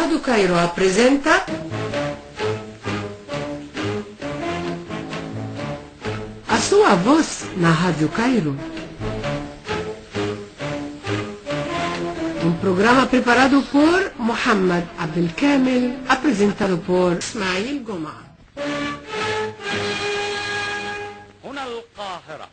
Rádio Cairo apresenta a sua voz na Rádio Cairo. Um programa preparado por Mohamed Abdelkamel, apresentado por Ismail Goma. هنا القاهرة.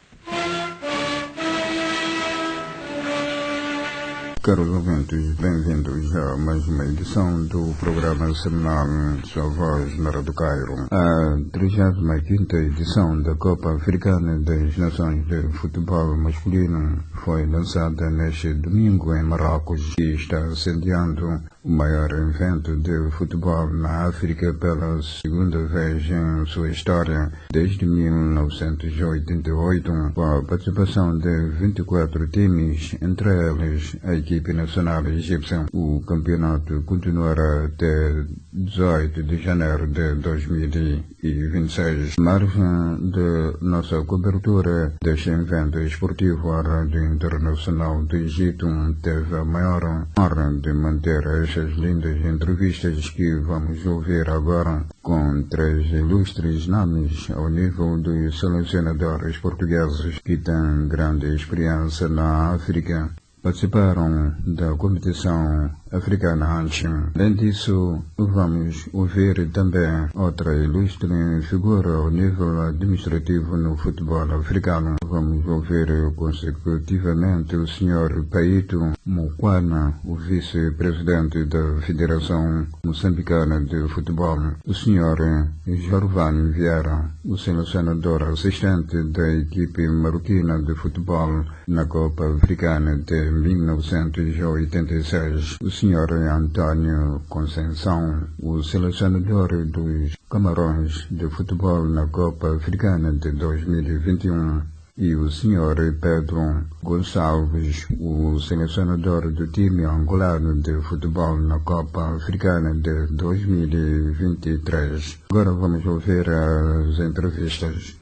Caros ouvintes, bem-vindos a mais uma edição do programa semanal Sua Voz na Rádio Cairo. A 35ª edição da Copa Africana das Nações de Futebol Masculino foi lançada neste domingo em Marrocos e está sediando o maior evento de futebol na África pela segunda vez em sua história, desde 1988, com a participação de 24 times, entre eles a equipe nacional egípcia. O campeonato continuará até 18 de janeiro de 2026. Margem de nossa cobertura deste evento esportivo, a Rádio Internacional do Egito teve a maior honra de manter estas lindas entrevistas que vamos ouvir agora com 3 ilustres nomes ao nível dos selecionadores portugueses que têm grande experiência na África. Participaram da competição africana antes. Além disso, vamos ouvir também outra ilustre figura ao nível administrativo no futebol africano. Vamos ouvir consecutivamente o Sr. Paito Mokwana, o vice-presidente da Federação Moçambicana de Futebol, o Sr. Jorvan Vieira, o selecionador assistente da equipe marroquina de futebol na Copa Africana de 1986, o Sr. Antônio Conceição, o selecionador dos Camarões de futebol na Copa Africana de 2021, e o Sr. Pedro Gonçalves, o selecionador do time angolano de futebol na Copa Africana de 2023. Agora vamos ouvir as entrevistas.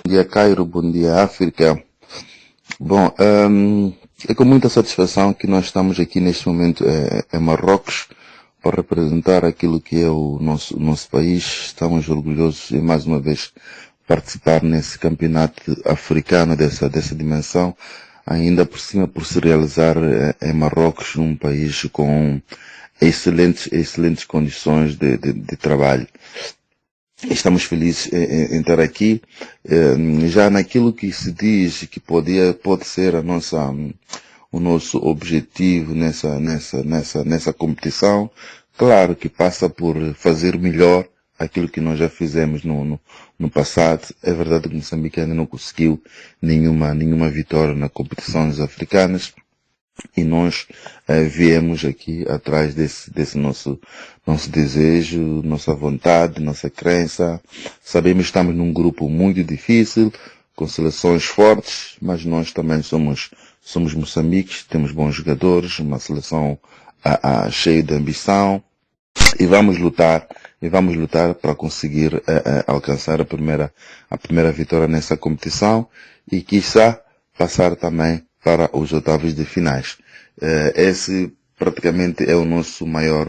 Bom dia, Cairo, bom dia, África. Bom, é com muita satisfação que nós estamos aqui neste momento em Marrocos para representar aquilo que é o nosso país. Estamos orgulhosos de mais uma vez participar nesse campeonato africano dessa dimensão, ainda por cima por se realizar em Marrocos, um país com excelentes condições de trabalho. Estamos felizes em estar aqui, já naquilo que se diz que pode ser o nosso objetivo nessa competição. Claro que passa por fazer melhor aquilo que nós já fizemos no passado. É verdade que Moçambique ainda não conseguiu nenhuma vitória nas competições africanas. E nós viemos aqui atrás desse nosso desejo, nossa vontade, nossa crença. Sabemos que estamos num grupo muito difícil, com seleções fortes, mas nós também somos Moçambiques, temos bons jogadores, uma seleção cheia de ambição, e vamos lutar para conseguir alcançar a primeira vitória nessa competição e quiçá passar também para os oitavos de finais. Esse praticamente é o nosso maior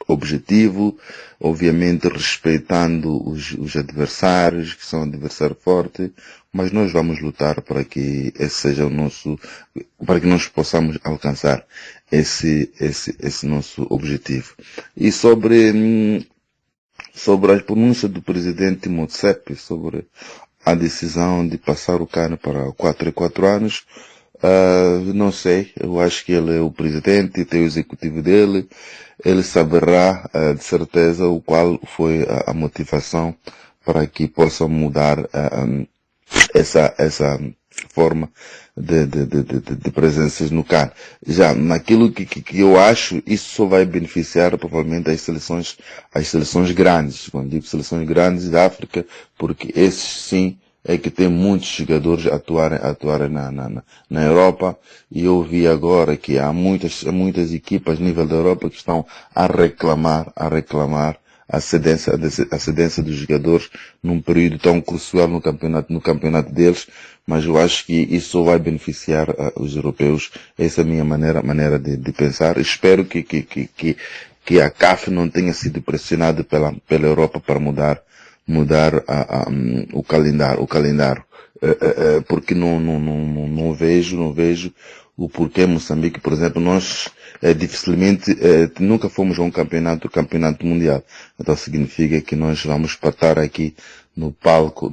objetivo, obviamente respeitando os adversários, que são adversários fortes, mas nós vamos lutar para que esse seja para que nós possamos alcançar esse nosso objetivo. E sobre a pronúncia do presidente Motsepe sobre a decisão de passar o CAN para 4 anos, não sei, eu acho que ele é o presidente, tem o executivo dele, ele saberá de certeza qual foi a motivação para que possa mudar essa forma de presenças no CAN. Já naquilo que eu acho, isso só vai beneficiar provavelmente as seleções grandes, quando digo seleções grandes da África, porque esses sim é que tem muitos jogadores a atuarem na Europa, e eu vi agora que há muitas equipas a nível da Europa que estão a reclamar a cedência dos jogadores num período tão crucial no campeonato deles, mas eu acho que isso só vai beneficiar os europeus. Essa é a minha maneira de pensar. Espero que a CAF não tenha sido pressionada pela Europa para mudar o calendário. Porque não vejo o porquê Moçambique, por exemplo, nós dificilmente nunca fomos a um campeonato mundial. Então significa que nós vamos estar aqui no palco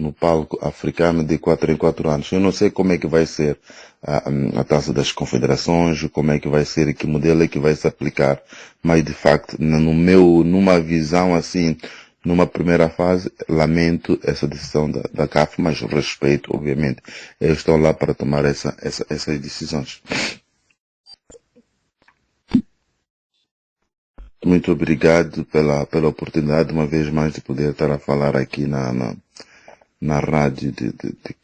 africano de 4 em 4 anos. Eu não sei como é que vai ser a Taça das Confederações, como é que vai ser, que modelo é que vai se aplicar, mas de facto, numa visão assim, numa primeira fase, lamento essa decisão da CAF, mas respeito, obviamente. Eles estão lá para tomar essas decisões. Muito obrigado pela oportunidade, uma vez mais, de poder estar a falar aqui na rádio de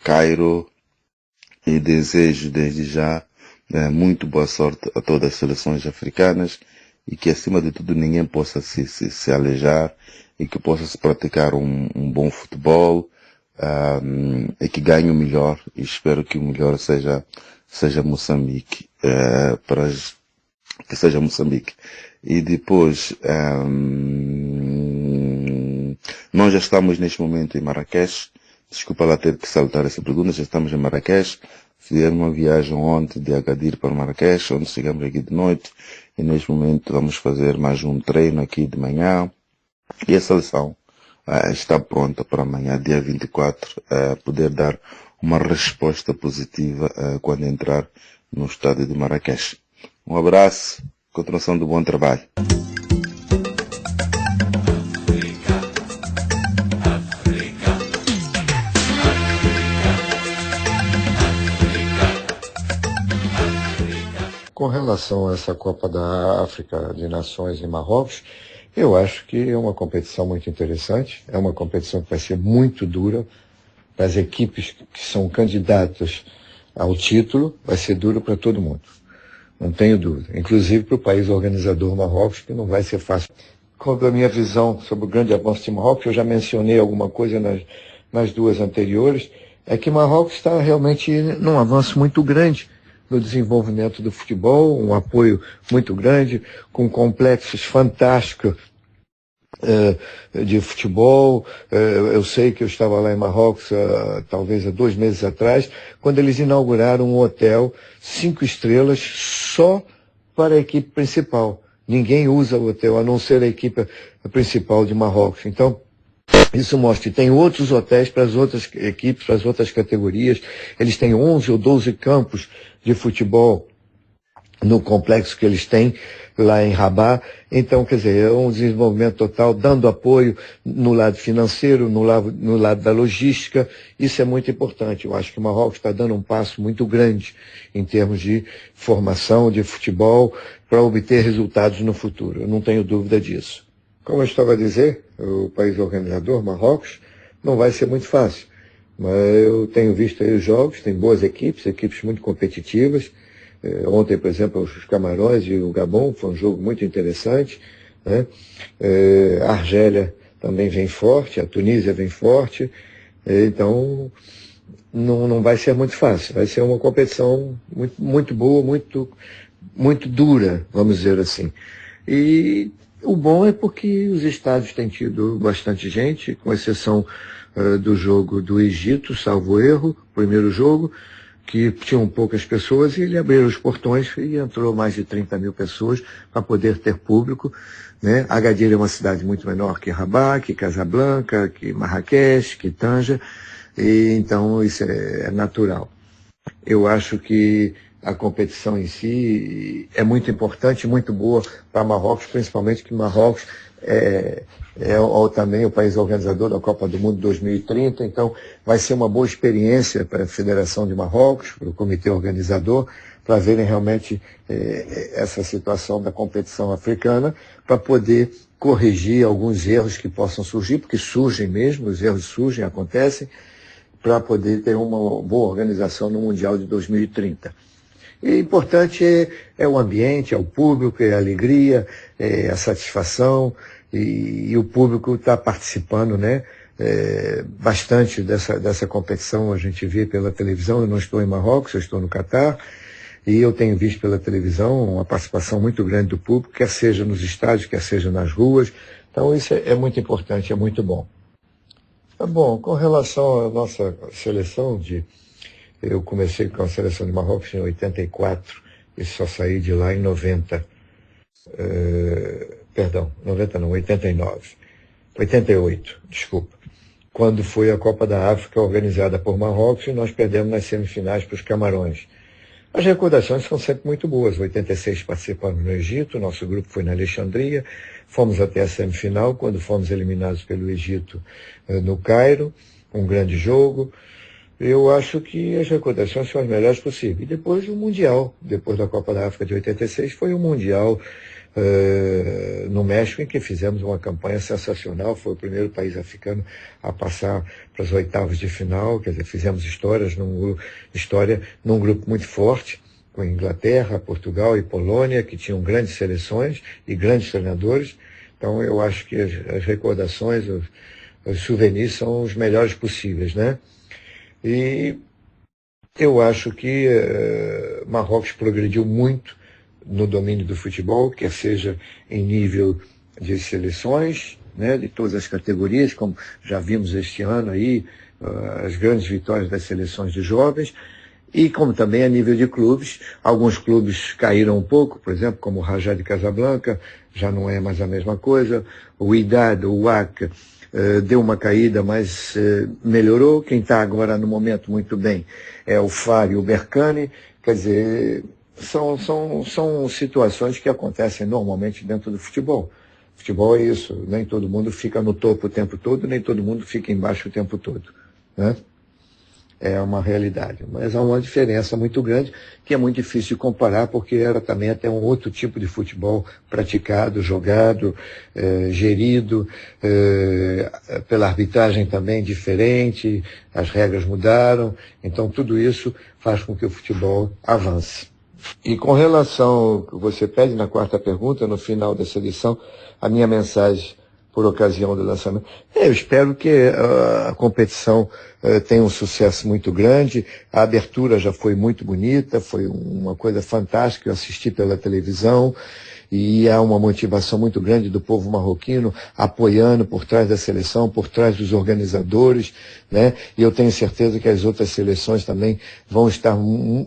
Cairo, e desejo desde já muito boa sorte a todas as seleções africanas, e que acima de tudo ninguém possa se alejar, e que possa se praticar um bom futebol, e que ganhe o melhor, e espero que o melhor seja Moçambique, que seja Moçambique. E depois, nós já estamos neste momento em Marrakech. Desculpa lá ter que saltar essa pergunta, já estamos em Marrakech. Fizemos uma viagem ontem de Agadir para Marrakech, onde chegamos aqui de noite, e neste momento vamos fazer mais um treino aqui de manhã. E a seleção está pronta para amanhã, dia 24, poder dar uma resposta positiva quando entrar no estádio de Marrakech. Um abraço, continuação do bom trabalho. Com relação a essa Copa da África de Nações em Marrocos, eu acho que é uma competição muito interessante, é uma competição que vai ser muito dura para as equipes que são candidatas ao título, vai ser duro para todo mundo, não tenho dúvida, inclusive para o país organizador Marrocos, que não vai ser fácil. Quanto à minha visão sobre o grande avanço de Marrocos, eu já mencionei alguma coisa nas duas anteriores, é que Marrocos está realmente num avanço muito grande no desenvolvimento do futebol, um apoio muito grande, com complexos fantásticos de futebol. Eu sei que eu estava lá em Marrocos, talvez há 2 meses atrás, quando eles inauguraram um hotel 5 estrelas só para a equipe principal. Ninguém usa o hotel, a não ser a equipe principal de Marrocos. Então, isso mostra que tem outros hotéis para as outras equipes, para as outras categorias. Eles têm 11 ou 12 campos de futebol no complexo que eles têm lá em Rabat. Então, quer dizer, é um desenvolvimento total, dando apoio no lado financeiro, no lado da logística. Isso é muito importante. Eu acho que o Marrocos está dando um passo muito grande em termos de formação de futebol para obter resultados no futuro. Eu não tenho dúvida disso. Como eu estava a dizer, o país organizador, Marrocos, não vai ser muito fácil. Mas eu tenho visto aí os jogos, tem boas equipes muito competitivas. Ontem, por exemplo, os Camarões e o Gabon, foi um jogo muito interessante, né? A Argélia também vem forte, a Tunísia vem forte. Então, não vai ser muito fácil. Vai ser uma competição muito boa, muito dura, vamos dizer assim. E o bom é porque os estádios têm tido bastante gente, com exceção do jogo do Egito, salvo erro, primeiro jogo, que tinham poucas pessoas, e ele abriu os portões e entrou mais de 30 mil pessoas para poder ter público, né? Agadir é uma cidade muito menor que Rabat, que Casablanca, que Marrakech, que Tanja, e então isso é natural. Eu acho que a competição em si é muito importante, muito boa para Marrocos, principalmente que Marrocos é também o país organizador da Copa do Mundo 2030, então vai ser uma boa experiência para a Federação de Marrocos, para o comitê organizador, para verem realmente essa situação da competição africana, para poder corrigir alguns erros que possam surgir, porque surgem mesmo, os erros surgem, acontecem, para poder ter uma boa organização no Mundial de 2030. E importante é o ambiente, é o público, é a alegria, é a satisfação, e o público está participando, né? Bastante dessa competição. A gente vê pela televisão. Eu não estou em Marrocos, eu estou no Catar, e eu tenho visto pela televisão uma participação muito grande do público, quer seja nos estádios, quer seja nas ruas. Então isso é muito importante, é muito bom. Bom, com relação à nossa seleção, eu comecei com a seleção de Marrocos em 84 e só saí de lá em 90. 90 não, 89. 88, desculpa. Quando foi a Copa da África organizada por Marrocos e nós perdemos nas semifinais para os Camarões. As recordações são sempre muito boas. 86 participamos no Egito, nosso grupo foi na Alexandria, fomos até a semifinal, quando fomos eliminados pelo Egito no Cairo, um grande jogo. Eu acho que as recordações são as melhores possíveis. E depois o Mundial, depois da Copa da África de 86, foi o Mundial no México, em que fizemos uma campanha sensacional. Foi o primeiro país africano a passar para as oitavas de final. Quer dizer, fizemos história num grupo muito forte, com Inglaterra, Portugal e Polônia, que tinham grandes seleções e grandes treinadores. Então eu acho que as recordações, os souvenirs são os melhores possíveis, né? E eu acho que Marrocos progrediu muito no domínio do futebol, quer seja em nível de seleções, né, de todas as categorias, como já vimos este ano aí, as grandes vitórias das seleções de jovens, e como também a nível de clubes. Alguns clubes caíram um pouco, por exemplo, como o Raja de Casablanca, já não é mais a mesma coisa. O Wydad, o WAC, deu uma caída, mas melhorou. Quem está agora no momento muito bem é o FAR e o Berkane. Quer dizer, são situações que acontecem normalmente dentro do futebol. Futebol é isso, nem todo mundo fica no topo o tempo todo, nem todo mundo fica embaixo o tempo todo, né? É uma realidade, mas há uma diferença muito grande que é muito difícil de comparar, porque era também até um outro tipo de futebol praticado, jogado, gerido, pela arbitragem também diferente, as regras mudaram, então tudo isso faz com que o futebol avance. E com relação ao que você pede na quarta pergunta, no final dessa edição, a minha mensagem por ocasião do lançamento. Eu espero que a competição tenha um sucesso muito grande. A abertura já foi muito bonita, foi uma coisa fantástica. Eu assisti pela televisão e há uma motivação muito grande do povo marroquino apoiando por trás da seleção, por trás dos organizadores, né? E eu tenho certeza que as outras seleções também vão estar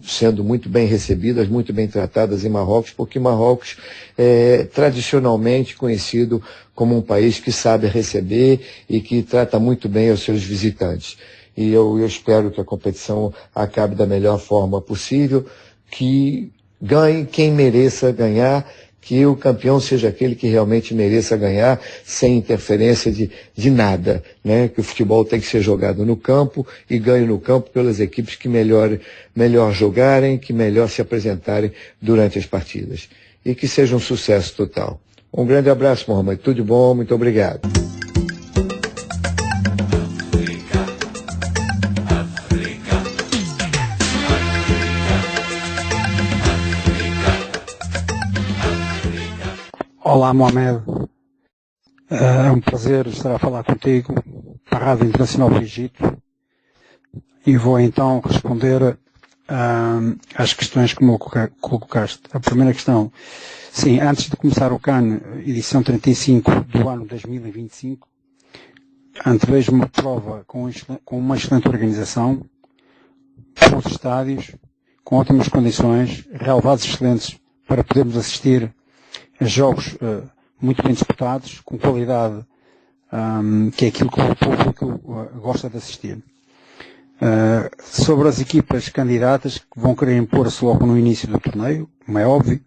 sendo muito bem recebidas, muito bem tratadas em Marrocos, porque Marrocos é tradicionalmente conhecido como um país que sabe receber e que trata muito bem os seus visitantes. E eu espero que a competição acabe da melhor forma possível, que ganhe quem mereça ganhar, que o campeão seja aquele que realmente mereça ganhar, sem interferência de nada, né? Que o futebol tem que ser jogado no campo e ganho no campo pelas equipes que melhor jogarem, que melhor se apresentarem durante as partidas. E que seja um sucesso total. Um grande abraço, Mohamed. Tudo de bom, muito obrigado. Olá, Mohamed. É um prazer estar a falar contigo para a Rádio Internacional do Egito e vou então responder às questões que me colocaste. A primeira questão, sim, antes de começar o CAN, edição 35 do ano 2025, antevejo uma prova com uma excelente organização, bons estádios, com ótimas condições, relevados excelentes para podermos assistir a jogos muito bem disputados, com qualidade, que é aquilo que o público gosta de assistir. Sobre as equipas candidatas que vão querer impor-se logo no início do torneio, como é óbvio,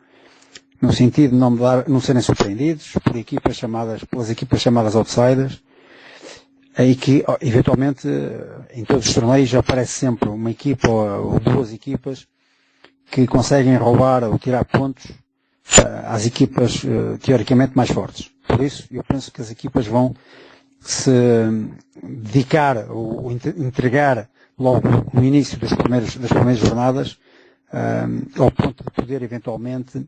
no sentido de não serem surpreendidos pelas equipas chamadas outsiders, aí que, eventualmente, em todos os torneios aparece sempre uma equipa ou duas equipas que conseguem roubar ou tirar pontos às equipas teoricamente mais fortes. Por isso, eu penso que as equipas vão se dedicar ou entregar logo no início das primeiras jornadas ao ponto de poder eventualmente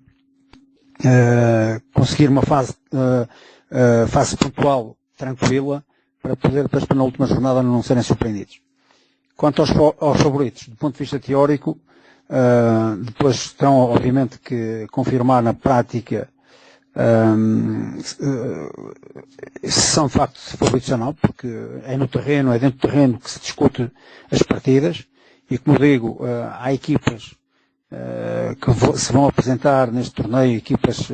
conseguir uma fase fase pontual, tranquila, para poder depois para na última jornada não serem surpreendidos. Quanto aos favoritos, do ponto de vista teórico, depois terão obviamente que confirmar na prática se são de facto favoritos ou não, porque é no terreno, é dentro do terreno que se discute as partidas, e como digo, há equipas que se vão apresentar neste torneio, equipas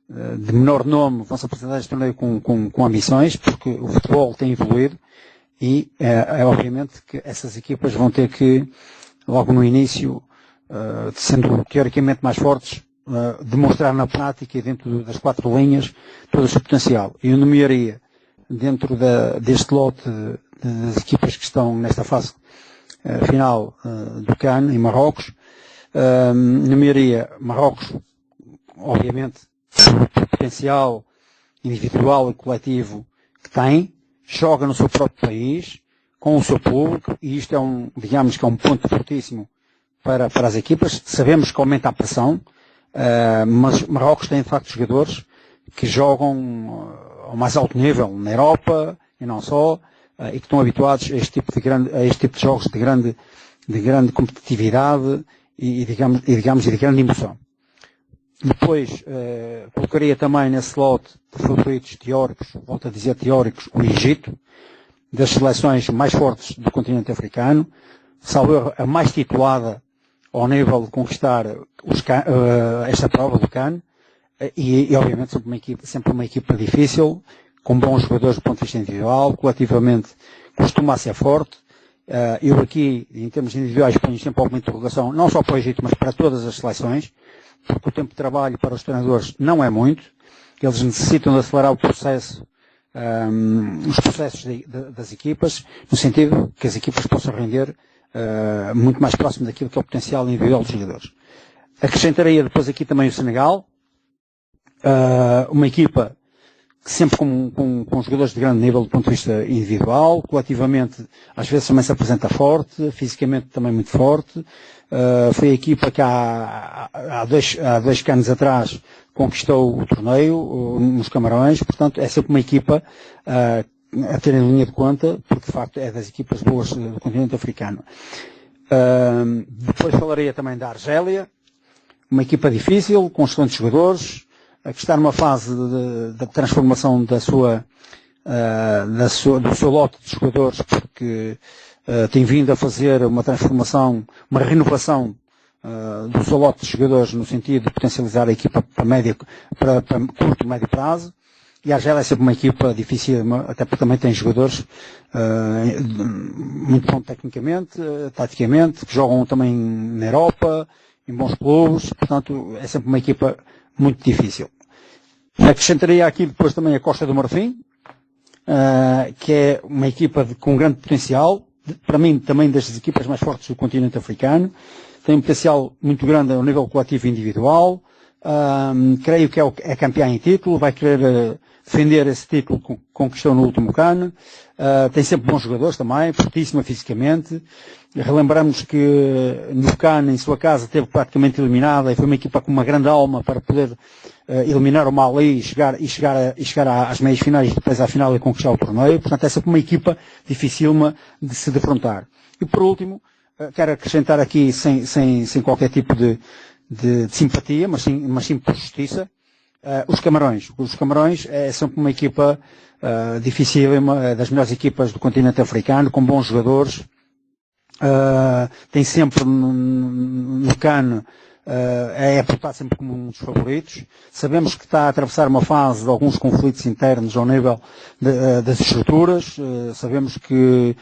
de menor nome vão se apresentar neste torneio com ambições, porque o futebol tem evoluído, e é obviamente que essas equipas vão ter que, logo no início, sendo teoricamente mais fortes, demonstrar na prática e dentro das 4 linhas todo o seu potencial. Eu nomearia, dentro deste lote das equipas que estão nesta fase final do CAN, em Marrocos, nomearia Marrocos, obviamente, pelo potencial individual e coletivo que tem, joga no seu próprio país, com o seu público, e isto é digamos que é um ponto fortíssimo para as equipas. Sabemos que aumenta a pressão, mas Marrocos tem de facto jogadores que jogam ao mais alto nível na Europa, e não só, e que estão habituados a este tipo de jogos de grande competitividade e de grande emoção. Depois, colocaria também nesse lote de favoritos teóricos, volto a dizer teóricos, o Egito, das seleções mais fortes do continente africano, salvo a mais titulada ao nível de conquistar esta prova do CAN, e obviamente sempre uma equipa difícil, com bons jogadores do ponto de vista individual, coletivamente costuma ser forte. Eu aqui, em termos individuais, ponho sempre alguma interrogação, não só para o Egito, mas para todas as seleções, porque o tempo de trabalho para os treinadores não é muito, eles necessitam de acelerar o processo, os processos das equipas, no sentido que as equipas possam render muito mais próximo daquilo que é o potencial individual dos jogadores. Acrescentaria depois aqui também o Senegal, uma equipa que sempre com jogadores de grande nível do ponto de vista individual, coletivamente às vezes também se apresenta forte, fisicamente também muito forte. Foi a equipa que há dois anos atrás conquistou o torneio nos Camarões, portanto é sempre uma equipa a ter em linha de conta, porque de facto é das equipas boas do continente africano. Depois falaria também da Argélia, uma equipa difícil, com excelentes jogadores, que está numa fase de transformação do seu lote de jogadores, porque tem vindo a fazer uma transformação, uma renovação do seu lote de jogadores no sentido de potencializar a equipa para curto e médio prazo. E a Argélia é sempre uma equipa difícil, até porque também tem jogadores muito bons tecnicamente, taticamente, que jogam também na Europa, em bons clubes, portanto é sempre uma equipa muito difícil. Acrescentaria aqui depois também a Costa do Marfim, que é uma equipa com grande potencial, para mim também das equipas mais fortes do continente africano, tem um potencial muito grande ao nível coletivo e individual, creio que é campeã em título, vai querer defender esse título que conquistou no último CAN, tem sempre bons jogadores também, fortíssima fisicamente. Relembramos que no CAN, em sua casa, esteve praticamente eliminada e foi uma equipa com uma grande alma para poder eliminar o Mali e chegar às meias finais e depois à final e conquistar o torneio. Portanto, é sempre uma equipa dificílima de se defrontar. E por último, quero acrescentar aqui, sem qualquer tipo de simpatia, mas sim por justiça, os Camarões. Os Camarões é sempre uma equipa dificílima, das melhores equipas do continente africano, com bons jogadores. Tem sempre no CAN, é apontado sempre como um dos favoritos. Sabemos que está a atravessar uma fase de alguns conflitos internos ao nível das estruturas. Sabemos que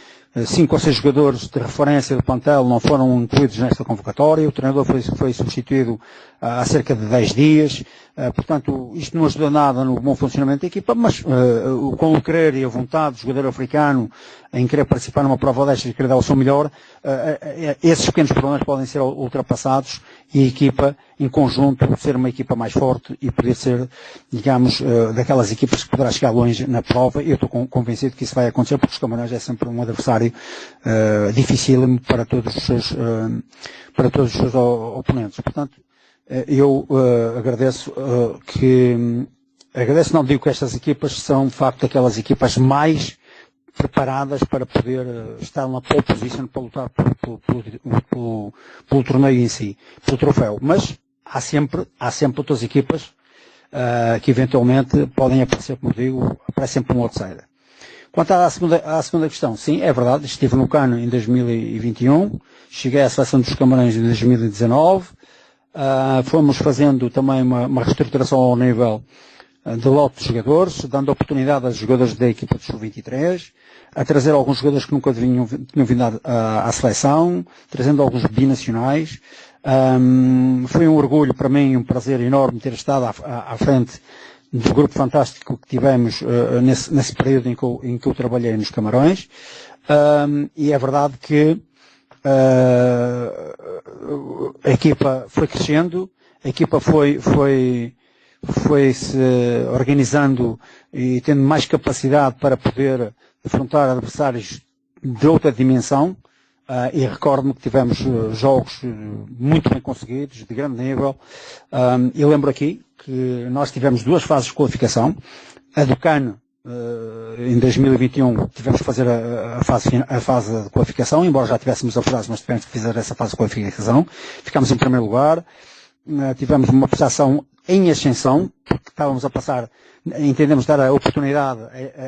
5 ou 6 jogadores de referência do plantel não foram incluídos nesta convocatória. O treinador foi substituído há cerca de 10 dias. Portanto, isto não ajuda nada no bom funcionamento da equipa, mas com o querer e a vontade do jogador africano em querer participar numa prova destas e querer dar o seu melhor, esses pequenos problemas podem ser ultrapassados e a equipa, em conjunto, ser uma equipa mais forte e poder ser, digamos, daquelas equipas que poderá chegar longe na prova. Eu estou convencido que isso vai acontecer, porque os Camarões é sempre um adversário dificílimo para todos os seus oponentes. Portanto, eu agradeço que não digo que estas equipas são, de facto, aquelas equipas mais preparadas para poder estar na pole position para lutar pelo torneio em si, pelo troféu. Mas há sempre outras equipas que eventualmente podem aparecer, como digo, aparece sempre um outsider. Quanto à segunda questão, sim, é verdade, estive no CAN em 2021, cheguei à seleção dos Camarões em 2019, fomos fazendo também uma reestruturação ao nível de lote de jogadores, dando oportunidade aos jogadores da equipa do Sub-23, a trazer alguns jogadores que nunca tinham vindo à seleção, trazendo alguns binacionais. Foi um orgulho para mim, um prazer enorme ter estado à frente do grupo fantástico que tivemos nesse período em que eu trabalhei nos Camarões. E é verdade que a equipa foi crescendo, a equipa foi se organizando e tendo mais capacidade para poder afrontar adversários de outra dimensão. E recordo-me que tivemos jogos muito bem conseguidos, de grande nível. E lembro aqui que nós tivemos 2 fases de qualificação. A do CAN, em 2021, tivemos que fazer a fase de qualificação, embora já tivéssemos apurados, mas tivemos que fazer essa fase de qualificação. Ficámos em primeiro lugar. Tivemos uma prestação em ascensão, porque estávamos a passar, entendemos dar a oportunidade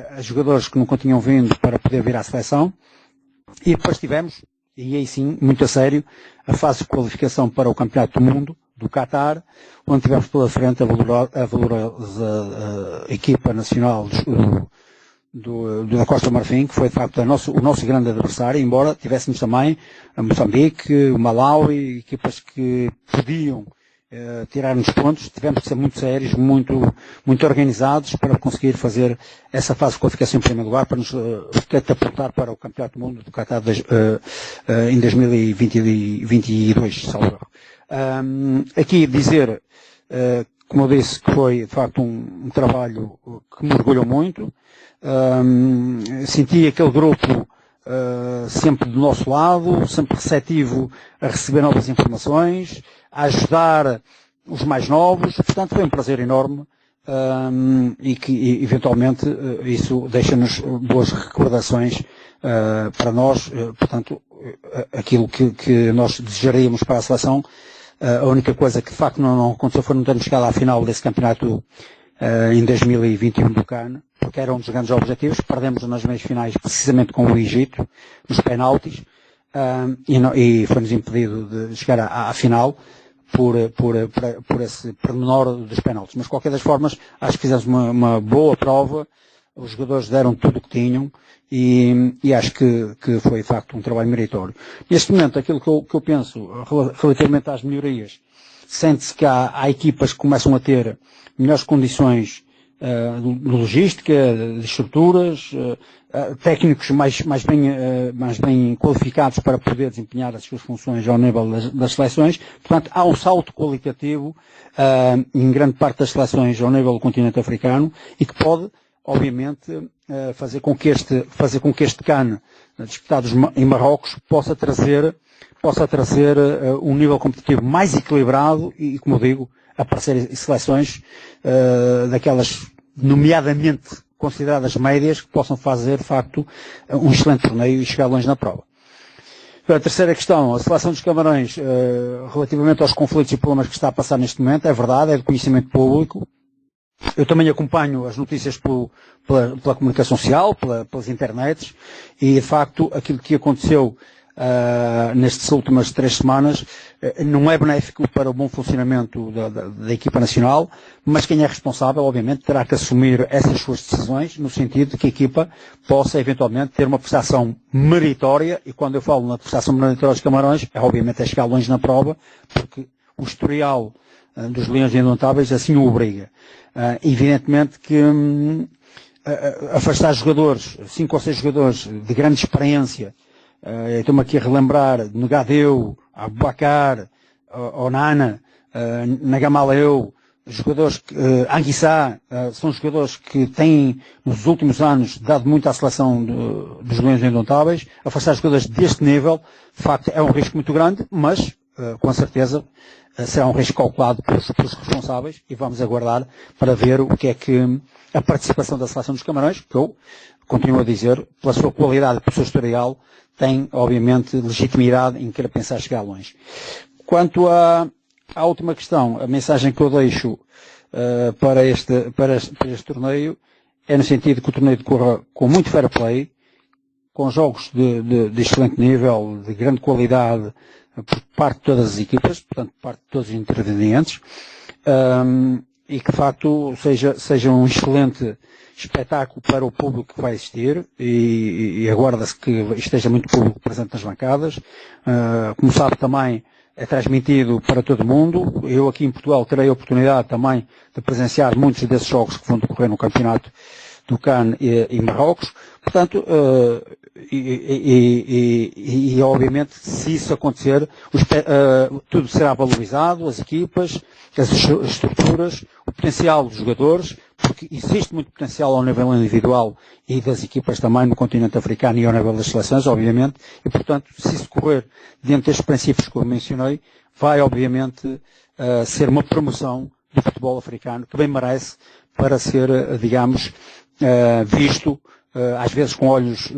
a jogadores que nunca tinham vindo para poder vir à seleção. E depois tivemos, e aí sim, muito a sério, a fase de qualificação para o Campeonato do Mundo, do Qatar, onde tivemos pela frente a valorosa equipa nacional da Costa Marfim, que foi de facto o nosso grande adversário, embora tivéssemos também a Moçambique, o Malawi, equipas que podiam tirar-nos pontos. Tivemos que ser muito sérios, muito organizados para conseguir fazer essa fase de qualificação em primeiro lugar, para nos catapultar para o Campeonato do Mundo do Qatar em 2022, salvo. Aqui dizer, como eu disse, que foi de facto um trabalho que me orgulhou muito. Senti aquele grupo sempre do nosso lado, sempre receptivo a receber novas informações, a ajudar os mais novos. Portanto, foi um prazer enorme e que eventualmente isso deixa-nos boas recordações para nós. Portanto, aquilo que nós desejaríamos para a seleção, a única coisa que de facto não aconteceu foi não termos chegado à final desse campeonato em 2021 do CAN, porque era um dos grandes objetivos. Perdemos nas meias finais precisamente com o Egito, nos penaltis, e foi-nos impedido de chegar à final por esse pormenor dos penaltis. Mas de qualquer das formas, acho que fizemos uma boa prova, os jogadores deram tudo o que tinham, e acho que foi de facto um trabalho meritório. Neste momento, aquilo que eu penso relativamente às melhorias, sente-se que há equipas que começam a ter melhores condições de logística, de estruturas, técnicos mais bem qualificados para poder desempenhar as suas funções ao nível das seleções. Portanto, há um salto qualitativo em grande parte das seleções ao nível do continente africano, e que pode, obviamente, fazer com que este CAN disputado em Marrocos possa trazer um nível competitivo mais equilibrado e, como eu digo, aparecer seleções daquelas nomeadamente consideradas médias, que possam fazer, de facto, um excelente torneio e chegar longe na prova. A terceira questão, a seleção dos Camarões, relativamente aos conflitos e problemas que está a passar neste momento, é verdade, é de conhecimento público. Eu também acompanho as notícias pela comunicação social, pelas internets, e de facto aquilo que aconteceu nestas últimas 3 semanas não é benéfico para o bom funcionamento da equipa nacional, mas quem é responsável, obviamente, terá que assumir essas suas decisões, no sentido de que a equipa possa eventualmente ter uma prestação meritória, e quando eu falo na prestação meritória dos Camarões, obviamente é chegar longe na prova, porque o historial dos Leões Indomáveis assim o obriga. Evidentemente que afastar jogadores, 5 ou 6 jogadores de grande experiência, estou-me aqui a relembrar de Negadeu, Abubacar, Onana, Nagamaleu, jogadores, Anguissá, são jogadores que têm, nos últimos anos, dado muito à seleção dos Leões Indomáveis. Afastar jogadores deste nível, de facto, é um risco muito grande, mas, com certeza, será um risco calculado pelos responsáveis e vamos aguardar para ver o que é que a participação da seleção dos Camarões, que eu continuo a dizer, pela sua qualidade e pelo seu historial, tem, obviamente, legitimidade em querer pensar chegar longe. Quanto à última questão, a mensagem que eu deixo para este torneio é no sentido que o torneio decorra com muito fair play, com jogos de excelente nível, de grande qualidade, por parte de todas as equipas, portanto, por parte de todos os intervenientes, e que de facto seja um excelente espetáculo para o público que vai assistir, e aguarda-se que esteja muito público presente nas bancadas. Como sabe também, é transmitido para todo mundo. Eu aqui em Portugal terei a oportunidade também de presenciar muitos desses jogos que vão decorrer no campeonato do CAN e Marrocos. Portanto, obviamente, se isso acontecer, tudo será valorizado, as equipas, as estruturas, o potencial dos jogadores, porque existe muito potencial ao nível individual e das equipas também no continente africano e ao nível das seleções, obviamente, e portanto, se isso correr dentro destes princípios que eu mencionei, vai obviamente ser uma promoção do futebol africano que bem merece para ser, digamos, visto, às vezes com olhos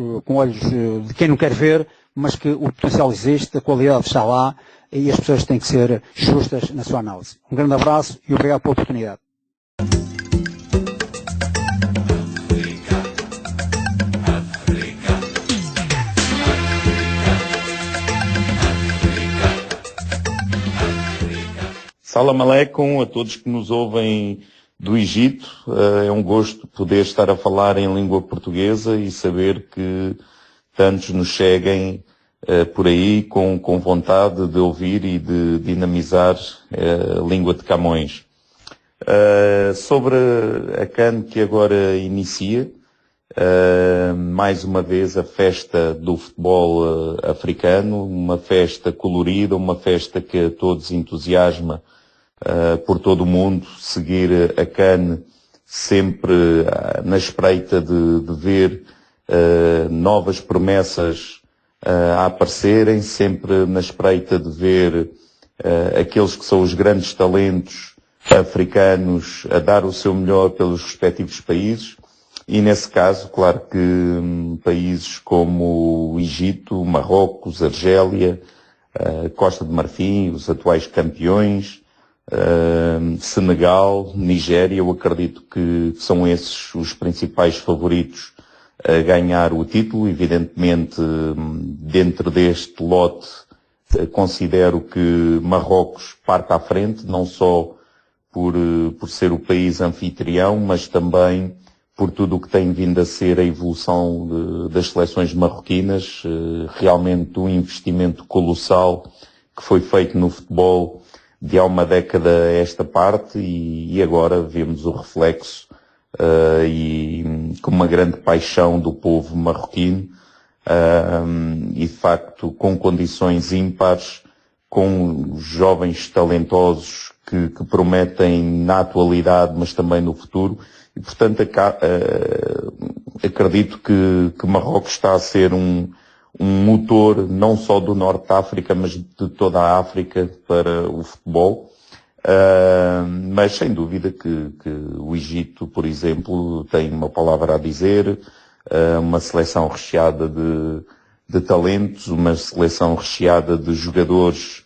de quem não quer ver, mas que o potencial existe, a qualidade está lá e as pessoas têm que ser justas na sua análise. Um grande abraço e obrigado pela oportunidade. Salam aleikum a todos que nos ouvem do Egito. É um gosto poder estar a falar em língua portuguesa e saber que tantos nos seguem por aí com vontade de ouvir e de dinamizar a língua de Camões. Sobre a CAN que agora inicia, mais uma vez a festa do futebol africano, uma festa colorida, uma festa que a todos entusiasma por todo o mundo, seguir a CAN sempre na espreita de ver novas promessas a aparecerem, sempre na espreita de ver aqueles que são os grandes talentos africanos a dar o seu melhor pelos respectivos países. E nesse caso, claro que países como o Egito, Marrocos, Argélia, Costa de Marfim, os atuais campeões, Senegal, Nigéria, eu acredito que são esses os principais favoritos a ganhar o título. Evidentemente, dentro deste lote, considero que Marrocos parte à frente, não só por ser o país anfitrião, mas também por tudo o que tem vindo a ser a evolução das seleções marroquinas, realmente um investimento colossal que foi feito no futebol de há uma década a esta parte e agora vemos o reflexo e com uma grande paixão do povo marroquino e de facto com condições ímpares, com jovens talentosos que prometem na atualidade mas também no futuro e portanto acredito que Marrocos está a ser um motor não só do Norte da África, mas de toda a África para o futebol. Mas sem dúvida que o Egito, por exemplo, tem uma palavra a dizer, uma seleção recheada de talentos, uma seleção recheada de jogadores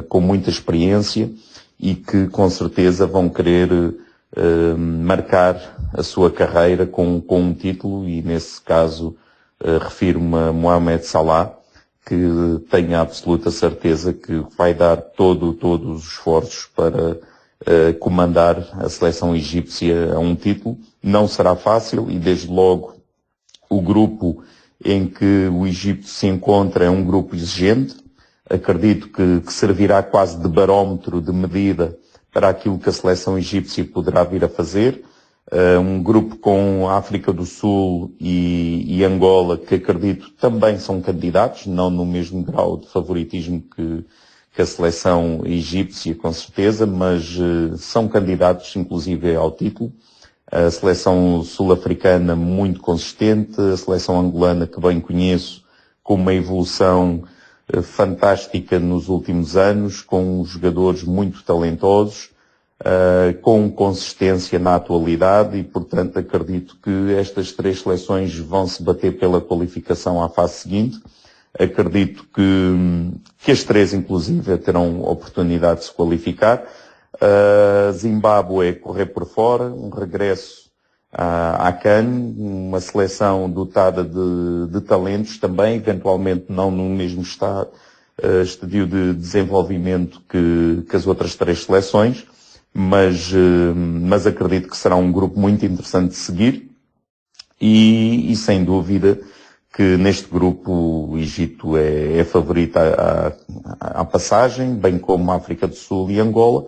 com muita experiência e que com certeza vão querer marcar a sua carreira com um título e nesse caso refiro-me a Mohamed Salah, que tenho a absoluta certeza que vai dar todos os esforços para comandar a seleção egípcia a um título. Não será fácil e desde logo o grupo em que o Egito se encontra é um grupo exigente. Acredito que servirá quase de barómetro, de medida para aquilo que a seleção egípcia poderá vir a fazer. Um grupo com a África do Sul e Angola, que acredito também são candidatos, não no mesmo grau de favoritismo que a seleção egípcia, com certeza, mas são candidatos inclusive ao título. A seleção sul-africana muito consistente, a seleção angolana que bem conheço, com uma evolução fantástica nos últimos anos, com jogadores muito talentosos, com consistência na atualidade e, portanto, acredito que estas 3 seleções vão se bater pela qualificação à fase seguinte. Acredito que as 3, inclusive, terão oportunidade de se qualificar. Zimbábue correr por fora, um regresso à CAN, uma seleção dotada de talentos também, eventualmente não no mesmo estadio de desenvolvimento que as outras 3 seleções, mas acredito que será um grupo muito interessante de seguir e sem dúvida que neste grupo o Egito é favorito à passagem, bem como a África do Sul e Angola,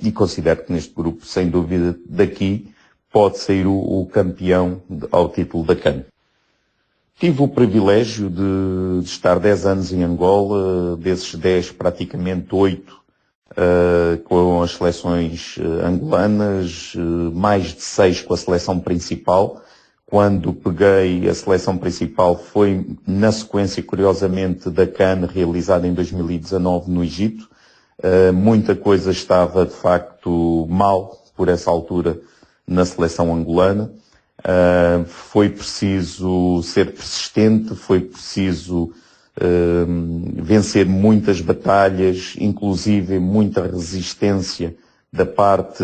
e considero que neste grupo, sem dúvida, daqui pode sair o campeão ao título da CAN. Tive o privilégio de estar 10 anos em Angola, desses 10 praticamente 8 com as seleções angolanas, mais de 6 com a seleção principal. Quando peguei a seleção principal foi na sequência, curiosamente, da CAN realizada em 2019 no Egito. Muita coisa estava, de facto, mal por essa altura na seleção angolana. Foi preciso ser persistente, foi preciso vencer muitas batalhas, inclusive muita resistência da parte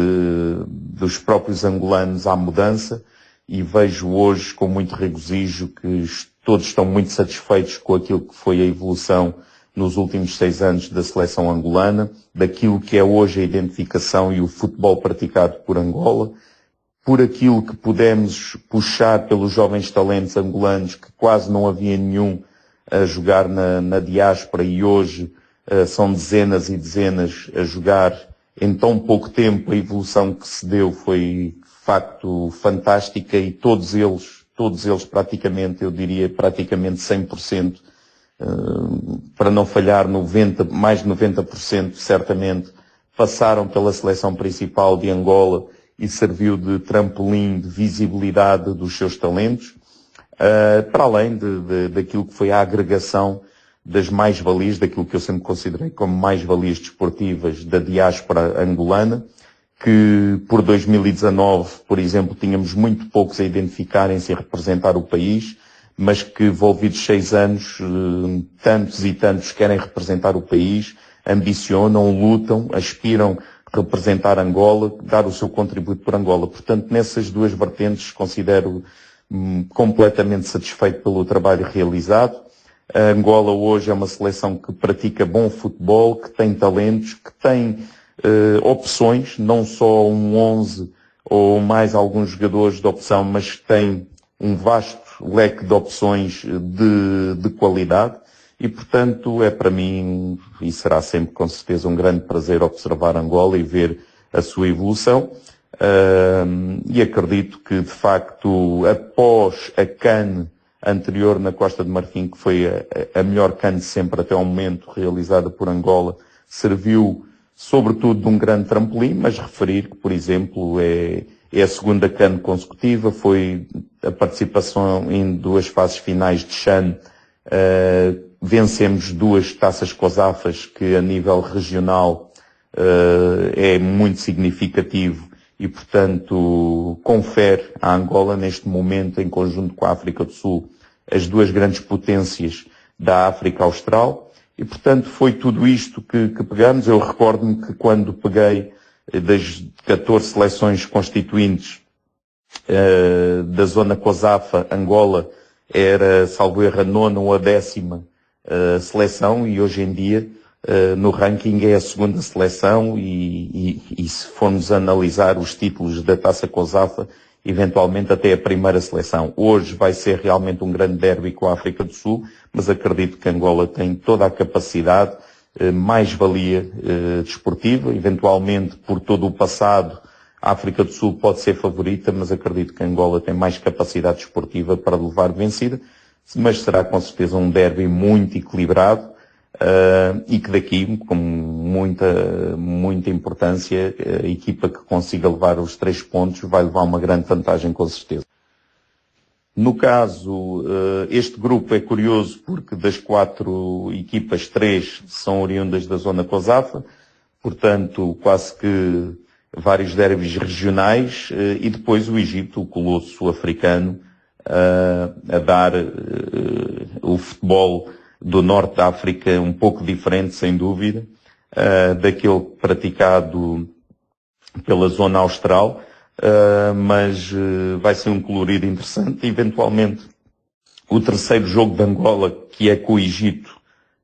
dos próprios angolanos à mudança. E vejo hoje com muito regozijo que todos estão muito satisfeitos com aquilo que foi a evolução nos últimos 6 anos da seleção angolana, daquilo que é hoje a identificação e o futebol praticado por Angola, por aquilo que pudemos puxar pelos jovens talentos angolanos, que quase não havia nenhum a jogar na diáspora e hoje são dezenas e dezenas a jogar em tão pouco tempo. A evolução que se deu foi de facto fantástica e todos eles praticamente, eu diria praticamente 100%, para não falhar mais de 90% certamente, passaram pela seleção principal de Angola e serviu de trampolim de visibilidade dos seus talentos, para além daquilo que foi a agregação das mais-valias, daquilo que eu sempre considerei como mais-valias desportivas da diáspora angolana, que por 2019, por exemplo, tínhamos muito poucos a identificarem-se e representar o país, mas que, envolvidos 6 anos, tantos e tantos querem representar o país, ambicionam, lutam, aspiram a representar Angola, dar o seu contributo por Angola. Portanto, nessas 2 vertentes, considero completamente satisfeito pelo trabalho realizado. A Angola hoje é uma seleção que pratica bom futebol, que tem talentos, que tem opções, não só um 11 ou mais alguns jogadores de opção, mas tem um vasto leque de opções de qualidade e, portanto, é para mim, e será sempre com certeza um grande prazer observar Angola e ver a sua evolução. E acredito que, de facto, após a CAN anterior na Costa de Marfim, que foi a melhor CAN de sempre até ao momento realizada por Angola, serviu sobretudo de um grande trampolim, mas referir que, por exemplo, é a segunda CAN consecutiva, foi a participação em 2 fases finais de CHAN, vencemos 2 taças COSAFAs, que a nível regional é muito significativo e, portanto, confere à Angola, neste momento, em conjunto com a África do Sul, as 2 grandes potências da África Austral. E, portanto, foi tudo isto que pegamos. Eu recordo-me que quando peguei das 14 seleções constituintes da zona COSAFA, Angola era, salvo erro, a 9ª ou a 10ª seleção e hoje em dia no ranking é a 2ª seleção e se formos analisar os títulos da Taça COSAFA, eventualmente até a 1ª seleção. Hoje vai ser realmente um grande derby com a África do Sul, mas acredito que Angola tem toda a capacidade, mais-valia desportiva, eventualmente por todo o passado a África do Sul pode ser favorita, mas acredito que Angola tem mais capacidade desportiva para levar vencida, mas será com certeza um derby muito equilibrado e que daqui, com muita importância, a equipa que consiga levar os 3 pontos vai levar uma grande vantagem com certeza. No caso, este grupo é curioso porque das 4 equipas, 3 são oriundas da zona COSAFA, portanto, quase que vários derbys regionais, e depois o Egito, o colosso africano, a dar o futebol do norte da África um pouco diferente, sem dúvida, daquele praticado pela zona austral, mas vai ser um colorido interessante. Eventualmente, o terceiro jogo de Angola, que é com o Egito,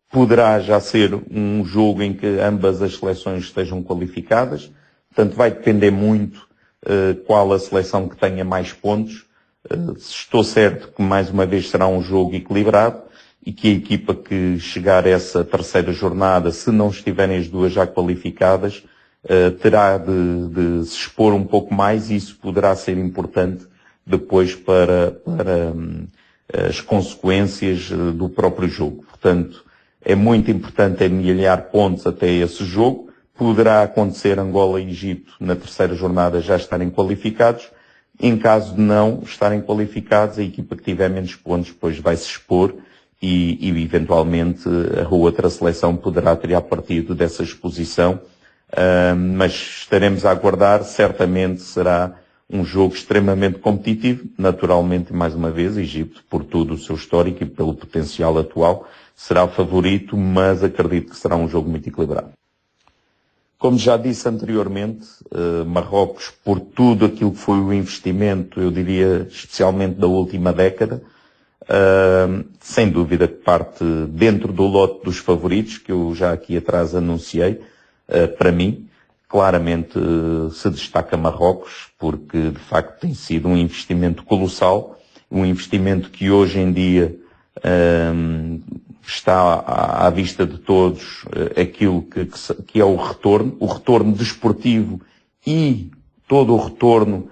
poderá já ser um jogo em que ambas as seleções estejam qualificadas. Portanto, vai depender muito qual a seleção que tenha mais pontos. Estou certo que, mais uma vez, será um jogo equilibrado e que a equipa que chegar a essa terceira jornada, se não estiverem as duas já qualificadas, terá de se expor um pouco mais, e isso poderá ser importante depois para as consequências do próprio jogo. Portanto, é muito importante amealhar pontos até esse jogo. Poderá acontecer Angola e Egito na terceira jornada já estarem qualificados. Em caso de não estarem qualificados, a equipa que tiver menos pontos depois vai se expor e eventualmente a outra seleção poderá tirar partido dessa exposição. Mas estaremos a aguardar. Certamente será um jogo extremamente competitivo. Naturalmente, mais uma vez, Egito, por todo o seu histórico e pelo potencial atual, será o favorito, mas acredito que será um jogo muito equilibrado. Como já disse anteriormente, Marrocos, por tudo aquilo que foi o investimento, eu diria especialmente da última década, sem dúvida que parte dentro do lote dos favoritos, que eu já aqui atrás anunciei. Para mim, claramente se destaca Marrocos, porque de facto tem sido um investimento colossal, um investimento que hoje em dia está à vista de todos, aquilo que é o retorno desportivo e todo o retorno,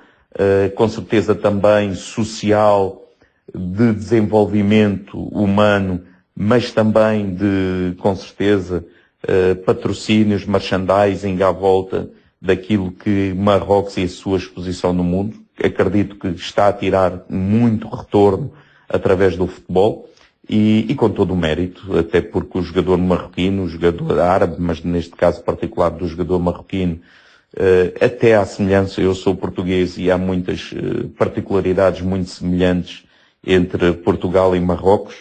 com certeza também social, de desenvolvimento humano, mas também de, com certeza, patrocínios, merchandising à volta daquilo que Marrocos e a sua exposição no mundo. Acredito que está a tirar muito retorno através do futebol e com todo o mérito, até porque o jogador marroquino, o jogador árabe, mas neste caso particular do jogador marroquino, até à semelhança, eu sou português e há muitas particularidades muito semelhantes entre Portugal e Marrocos.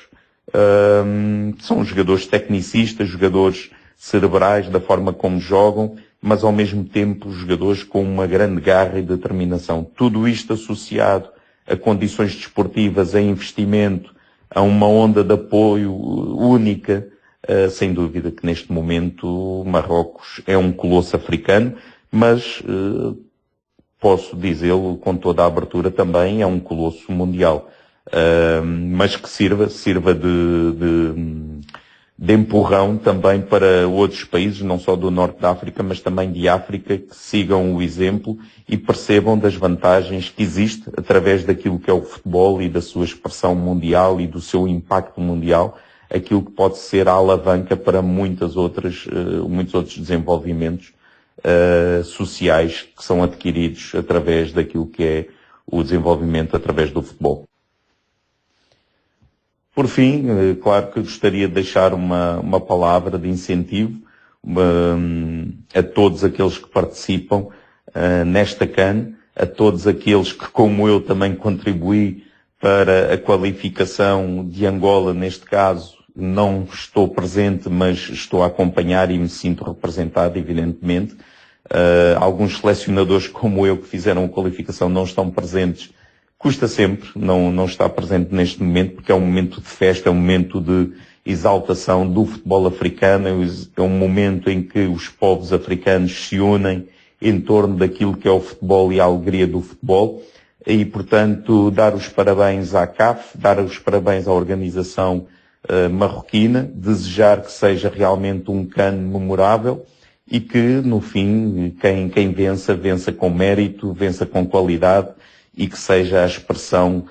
São jogadores tecnicistas, jogadores cerebrais da forma como jogam, mas ao mesmo tempo jogadores com uma grande garra e determinação. Tudo isto associado a condições desportivas, a investimento, a uma onda de apoio única, sem dúvida que neste momento Marrocos é um colosso africano, mas posso dizê-lo com toda a abertura também, é um colosso mundial. Mas que sirva de empurrão também para outros países, não só do norte da África, mas também de África, que sigam o exemplo e percebam das vantagens que existe através daquilo que é o futebol e da sua expressão mundial e do seu impacto mundial, aquilo que pode ser a alavanca para muitos outros desenvolvimentos sociais que são adquiridos através daquilo que é o desenvolvimento através do futebol. Por fim, claro que gostaria de deixar uma palavra de incentivo a todos aqueles que participam nesta CAN, a todos aqueles que, como eu, também contribuí para a qualificação de Angola. Neste caso, não estou presente, mas estou a acompanhar e me sinto representado, evidentemente. Alguns selecionadores, como eu, que fizeram a qualificação, não estão presentes. Custa sempre não estar presente neste momento, porque é um momento de festa, é um momento de exaltação do futebol africano, é um momento em que os povos africanos se unem em torno daquilo que é o futebol e a alegria do futebol. E, portanto, dar os parabéns à CAF, dar os parabéns à organização marroquina, desejar que seja realmente um CAN memorável e que, no fim, quem vença com mérito, vença com qualidade, e que seja a expressão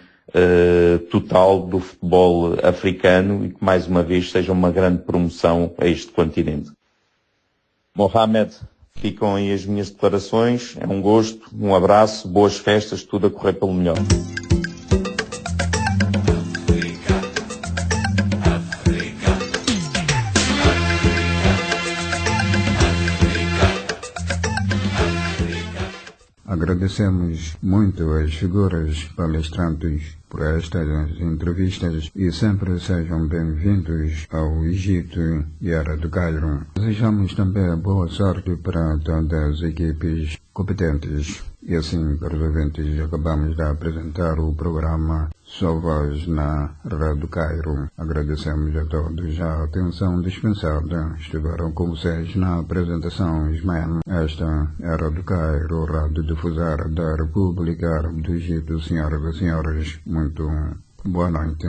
total do futebol africano e que, mais uma vez, seja uma grande promoção a este continente. Mohamed, ficam aí as minhas declarações. É um gosto, um abraço, boas festas, tudo a correr pelo melhor. Agradecemos muito as figuras palestrantes por estas entrevistas e sempre sejam bem-vindos ao Egito e à Rádio Cairo. Desejamos também boa sorte para todas as equipes competentes. E assim, caros ouvintes, acabamos de apresentar o programa Sua Voz na Rádio Cairo. Agradecemos a todos a atenção dispensada. Estiveram com vocês na apresentação Ismael. Esta é a Rádio Cairo, Rádio Difusora da República Árabe do Egito. Senhoras e senhores, muito boa noite.